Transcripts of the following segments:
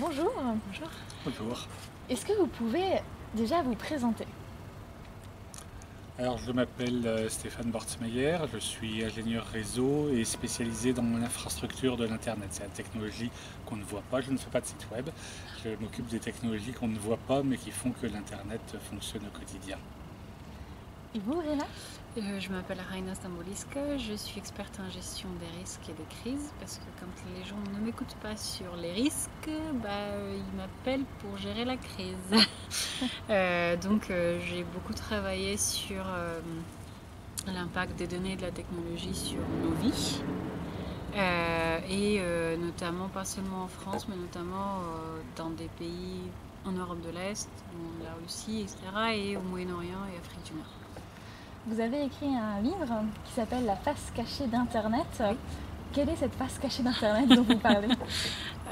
Bonjour. Bonjour. Bonjour. Est-ce que vous pouvez déjà vous présenter? Alors, je m'appelle Stéphane Bortsmeyer, je suis ingénieur réseau et spécialisé dans l'infrastructure de l'Internet. C'est la technologie qu'on ne voit pas, je ne fais pas de site web. Je m'occupe des technologies qu'on ne voit pas mais qui font que l'Internet fonctionne au quotidien. Et vous, Réna? Je m'appelle Raina Stamboliska, je suis experte en gestion des risques et des crises parce que quand les gens ne m'écoutent pas sur les risques, ils m'appellent pour gérer la crise. J'ai beaucoup travaillé sur l'impact des données et de la technologie sur nos vies. Notamment, pas seulement en France, mais notamment dans des pays en Europe de l'Est, la Russie, etc., et au Moyen-Orient et Afrique du Nord. Vous avez écrit un livre qui s'appelle La face cachée d'Internet. Oui. Quelle est cette face cachée d'Internet dont vous parlez?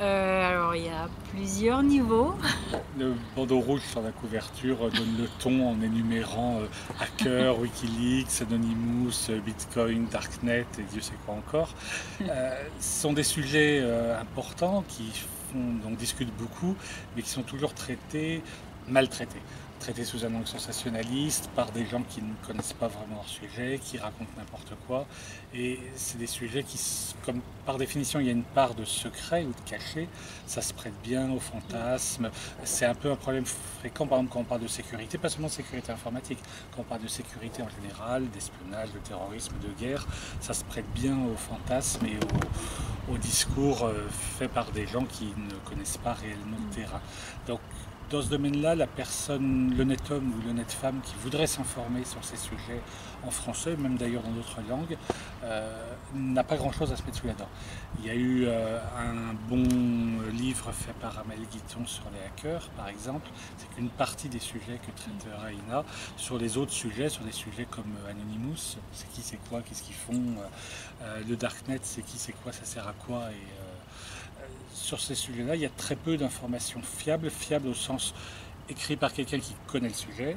Alors, il y a plusieurs niveaux. Le bandeau rouge sur la couverture donne le ton en énumérant hackers, Wikileaks, Anonymous, Bitcoin, Darknet et Dieu sait quoi encore. Ce sont des sujets importants dont on discute beaucoup, mais qui sont toujours maltraités sous un angle sensationnaliste, par des gens qui ne connaissent pas vraiment leur sujet, qui racontent n'importe quoi. Et c'est des sujets qui, comme par définition, il y a une part de secret ou de caché, ça se prête bien au fantasme. C'est un peu un problème fréquent, par exemple, quand on parle de sécurité, pas seulement de sécurité informatique, quand on parle de sécurité en général, d'espionnage, de terrorisme, de guerre, ça se prête bien au fantasme et au discours fait par des gens qui ne connaissent pas réellement le terrain. Donc, dans ce domaine-là, l'honnête homme ou l'honnête femme qui voudrait s'informer sur ces sujets en français, même d'ailleurs dans d'autres langues, n'a pas grand-chose à se mettre sous la dent. Il y a eu un bon livre fait par Amélie Guiton sur les hackers, par exemple. C'est qu'une partie des sujets que traite Raina. Sur les autres sujets, sur des sujets comme Anonymous, c'est qui, c'est quoi, qu'est-ce qu'ils font, le Darknet, c'est qui, c'est quoi, ça sert à quoi, sur ces sujets-là, il y a très peu d'informations fiables au sens écrit par quelqu'un qui connaît le sujet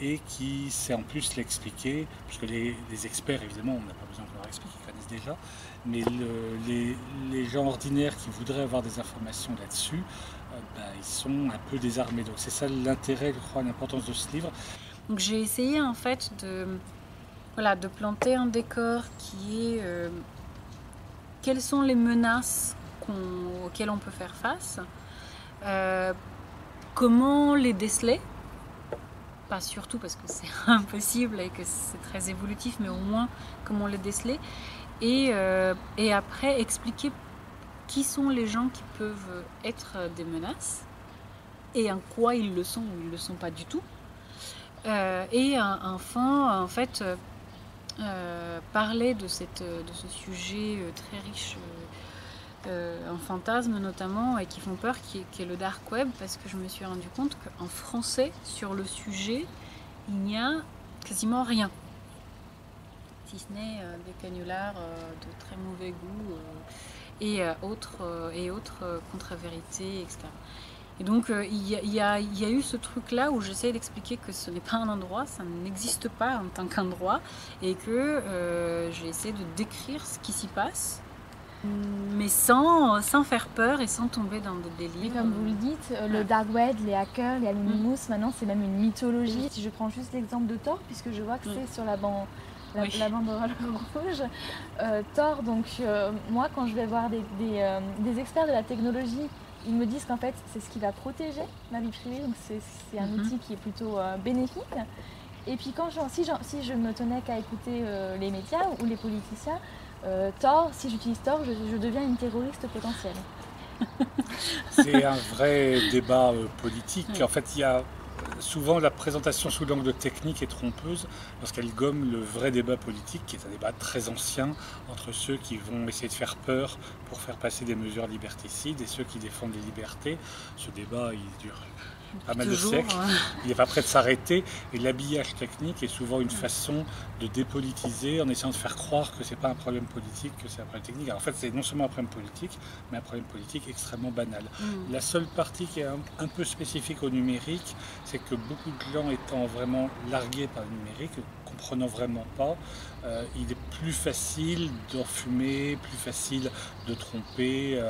et qui sait en plus l'expliquer, puisque les experts, évidemment, on n'a pas besoin de leur expliquer, ils connaissent déjà, mais les gens ordinaires qui voudraient avoir des informations là-dessus, ils sont un peu désarmés. Donc c'est ça l'intérêt, je crois, l'importance de ce livre. Donc j'ai essayé en fait de planter un décor qui est quelles sont les menaces auxquelles on peut faire face, comment les déceler, pas surtout parce que c'est impossible et que c'est très évolutif, mais au moins comment les déceler, et après expliquer qui sont les gens qui peuvent être des menaces et en quoi ils le sont ou ils ne le sont pas du tout, et enfin en fait parler de ce sujet très riche en fantasmes notamment et qui font peur, qui est le dark web, parce que je me suis rendu compte qu'en français sur le sujet il n'y a quasiment rien, si ce n'est des canulars de très mauvais goût et autres contre-vérités, etc. Et donc il y a eu ce truc là où j'essaie d'expliquer que ce n'est pas un endroit, ça n'existe pas en tant qu'endroit, et que j'ai essayé de décrire ce qui s'y passe, mais sans faire peur et sans tomber dans des délires. Et comme vous le dites, le dark web, les hackers, les Anonymous, maintenant c'est même une mythologie. Si je prends juste l'exemple de Tor, puisque je vois que c'est sur la banderole rouge, Tor, donc moi quand je vais voir des experts de la technologie, ils me disent qu'en fait c'est ce qui va protéger ma vie privée, donc c'est un outil qui est plutôt bénéfique. Et puis si je me tenais qu'à écouter les médias ou les politiciens, Tor, si j'utilise Tor, je deviens une terroriste potentielle. C'est un vrai débat politique. En fait, il y a souvent la présentation sous l'angle technique est trompeuse lorsqu'elle gomme le vrai débat politique, qui est un débat très ancien entre ceux qui vont essayer de faire peur pour faire passer des mesures liberticides et ceux qui défendent les libertés. Ce débat, il dure pas mal de siècles, il n'est pas prêt de s'arrêter, et l'habillage technique est souvent une façon de dépolitiser en essayant de faire croire que c'est pas un problème politique, que c'est un problème technique. Alors en fait, c'est non seulement un problème politique, mais un problème politique extrêmement banal. La seule partie qui est un peu spécifique au numérique, c'est que beaucoup de gens étant vraiment largués par le numérique, comprenant vraiment pas, il est plus facile d'enfumer, plus facile de tromper,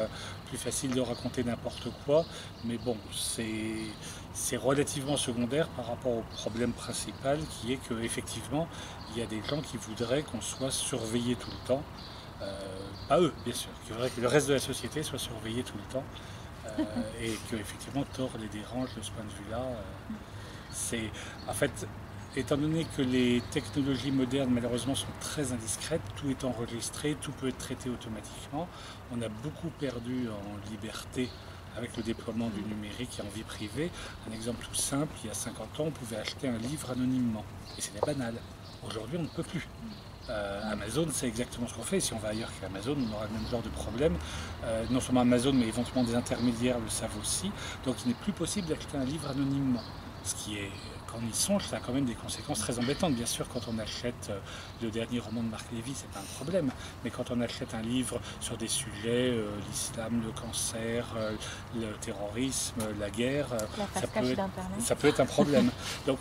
plus facile de raconter n'importe quoi. Mais bon, c'est relativement secondaire par rapport au problème principal qui est qu'effectivement, il y a des gens qui voudraient qu'on soit surveillé tout le temps. Pas eux, bien sûr, qui voudraient que le reste de la société soit surveillé tout le temps. Et qu'effectivement, Tor les dérange de ce point de vue-là. C'est en fait, étant donné que les technologies modernes malheureusement sont très indiscrètes, tout est enregistré, tout peut être traité automatiquement, on a beaucoup perdu en liberté avec le déploiement du numérique et en vie privée. Un exemple tout simple, il y a 50 ans, on pouvait acheter un livre anonymement, et c'était banal. Aujourd'hui, on ne peut plus. Amazon, c'est exactement ce qu'on fait. Si on va ailleurs qu'Amazon, on aura le même genre de problème. Non seulement Amazon, mais éventuellement des intermédiaires le savent aussi. Donc il n'est plus possible d'acheter un livre anonymement. Ce qui est, quand on y songe, ça a quand même des conséquences très embêtantes. Bien sûr, quand on achète le dernier roman de Marc Lévy, c'est pas un problème. Mais quand on achète un livre sur des sujets, l'islam, le cancer, le terrorisme, la guerre, ça peut être un problème. Donc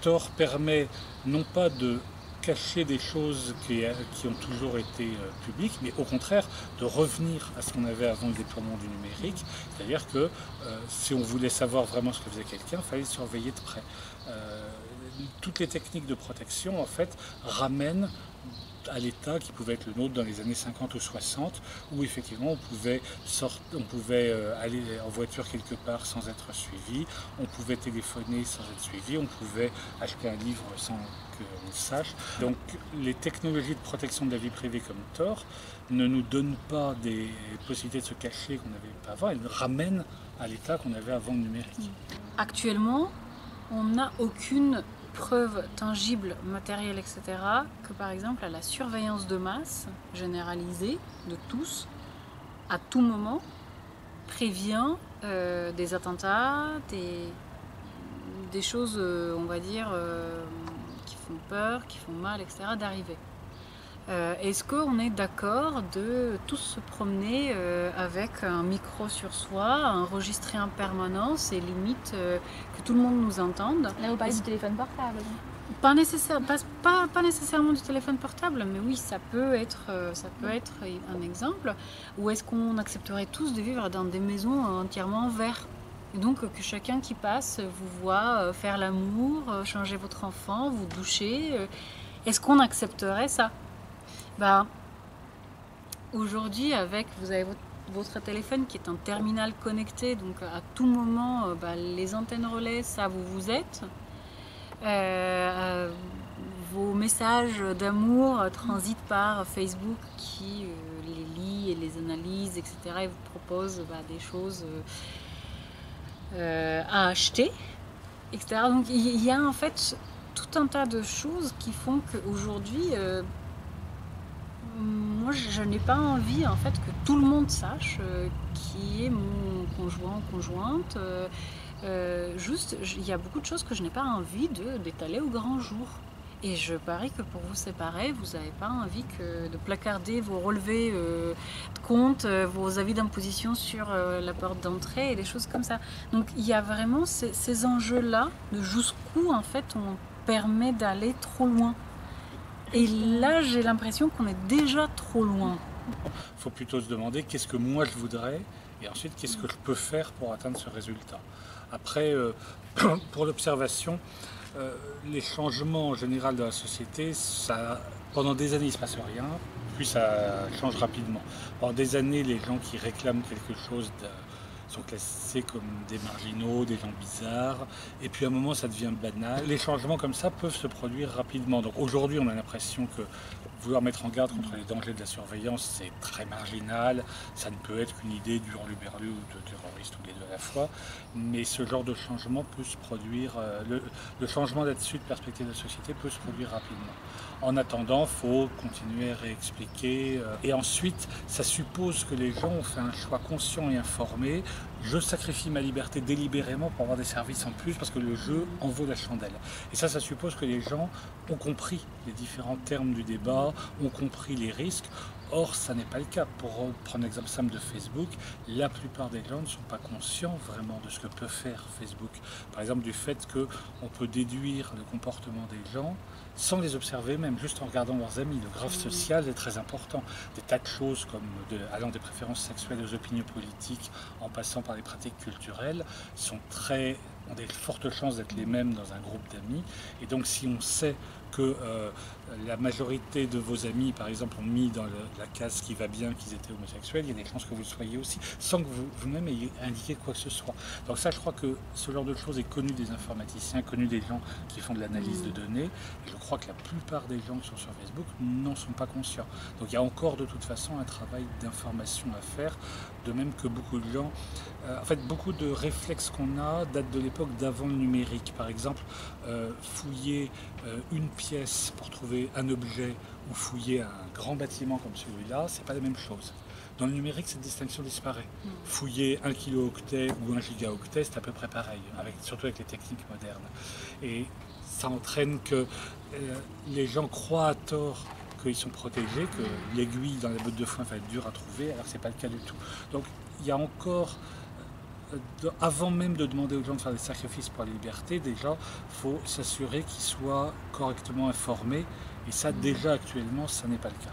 Tor permet non pas de cacher des choses qui ont toujours été publiques, mais au contraire de revenir à ce qu'on avait avant le déploiement du numérique. C'est-à-dire que si on voulait savoir vraiment ce que faisait quelqu'un, il fallait le surveiller de près. Toutes les techniques de protection, en fait, ramènent à l'état qui pouvait être le nôtre dans les années 50 ou 60, où effectivement on pouvait aller en voiture quelque part sans être suivi, on pouvait téléphoner sans être suivi, on pouvait acheter un livre sans qu'on le sache. Donc les technologies de protection de la vie privée comme Tor ne nous donnent pas des possibilités de se cacher qu'on n'avait pas avant, elles nous ramènent à l'état qu'on avait avant le numérique. Actuellement, on n'a aucune preuve tangible, matérielle, etc., que par exemple la surveillance de masse généralisée de tous, à tout moment, prévient des attentats, des choses, on va dire, qui font peur, qui font mal, etc., d'arriver. Est-ce qu'on est d'accord de tous se promener avec un micro sur soi, enregistrer en permanence et limite que tout le monde nous entende? Là, vous parlez du téléphone portable. Pas nécessairement du téléphone portable, mais oui, ça peut être un exemple. Ou est-ce qu'on accepterait tous de vivre dans des maisons entièrement en verre? Et donc que chacun qui passe vous voit faire l'amour, changer votre enfant, vous doucher. Est-ce qu'on accepterait ça? Aujourd'hui, vous avez votre téléphone qui est un terminal connecté, donc à tout moment, les antennes relais savent où vous êtes. Vos messages d'amour transitent par Facebook qui les lit et les analyse, etc. et vous propose des choses à acheter, etc. Donc il y a en fait tout un tas de choses qui font qu'aujourd'hui, moi je n'ai pas envie en fait que tout le monde sache qui est mon conjoint ou conjointe. Juste, il y a beaucoup de choses que je n'ai pas envie d'étaler au grand jour. Et je parie que pour vous séparer, vous n'avez pas envie de placarder vos relevés de compte, vos avis d'imposition sur la porte d'entrée et des choses comme ça. Donc il y a vraiment ces enjeux-là de jusqu'où en fait on permet d'aller trop loin. Et là, j'ai l'impression qu'on est déjà trop loin. Il faut plutôt se demander qu'est-ce que moi je voudrais et ensuite qu'est-ce que je peux faire pour atteindre ce résultat. Après, pour l'observation, les changements en général de la société, pendant des années il ne se passe rien, puis ça change rapidement. Pendant des années, les gens qui réclament quelque chose sont classés comme des marginaux, des gens bizarres, et puis à un moment ça devient banal. Les changements comme ça peuvent se produire rapidement. Donc aujourd'hui on a l'impression que vouloir mettre en garde contre les dangers de la surveillance, c'est très marginal, ça ne peut être qu'une idée du hurluberlu ou de terroriste ou les deux à la fois, mais ce genre de changement peut se produire, le changement là-dessus de perspective de la société peut se produire rapidement. En attendant, il faut continuer à réexpliquer. Et ensuite, ça suppose que les gens ont fait un choix conscient et informé je sacrifie ma liberté délibérément pour avoir des services en plus parce que le jeu en vaut la chandelle. Et ça suppose que les gens ont compris les différents termes du débat, ont compris les risques. Or, ça n'est pas le cas. Pour prendre l'exemple simple de Facebook, la plupart des gens ne sont pas conscients vraiment de ce que peut faire Facebook. Par exemple, du fait qu'on peut déduire le comportement des gens sans les observer, même juste en regardant leurs amis. Le graphe social est très important. Des tas de choses comme allant des préférences sexuelles aux opinions politiques, en passant par les pratiques culturelles, ont des fortes chances d'être les mêmes dans un groupe d'amis. Et donc, si on sait que la majorité de vos amis, par exemple, ont mis dans la case qui va bien qu'ils étaient homosexuels, il y a des chances que vous le soyez aussi, sans que vous-même ayez indiqué quoi que ce soit. Donc ça, je crois que ce genre de choses est connu des informaticiens, connu des gens qui font de l'analyse de données, et je crois que la plupart des gens qui sont sur Facebook n'en sont pas conscients. Donc il y a encore de toute façon un travail d'information à faire, de même que beaucoup de gens... en fait, beaucoup de réflexes qu'on a datent de l'époque d'avant le numérique. Par exemple, fouiller une pièce pour trouver un objet ou fouiller un grand bâtiment comme celui-là, c'est pas la même chose. Dans le numérique, cette distinction disparaît. Fouiller 1 kilooctet ou 1 gigaoctet, c'est à peu près pareil, surtout avec les techniques modernes. Et ça entraîne que les gens croient à tort qu'ils sont protégés, que l'aiguille dans la botte de foin va être dure à trouver, alors que c'est pas le cas du tout. Donc il y a encore... Avant même de demander aux gens de faire des sacrifices pour la liberté, déjà, il faut s'assurer qu'ils soient correctement informés. Et ça, déjà, actuellement, ça n'est pas le cas.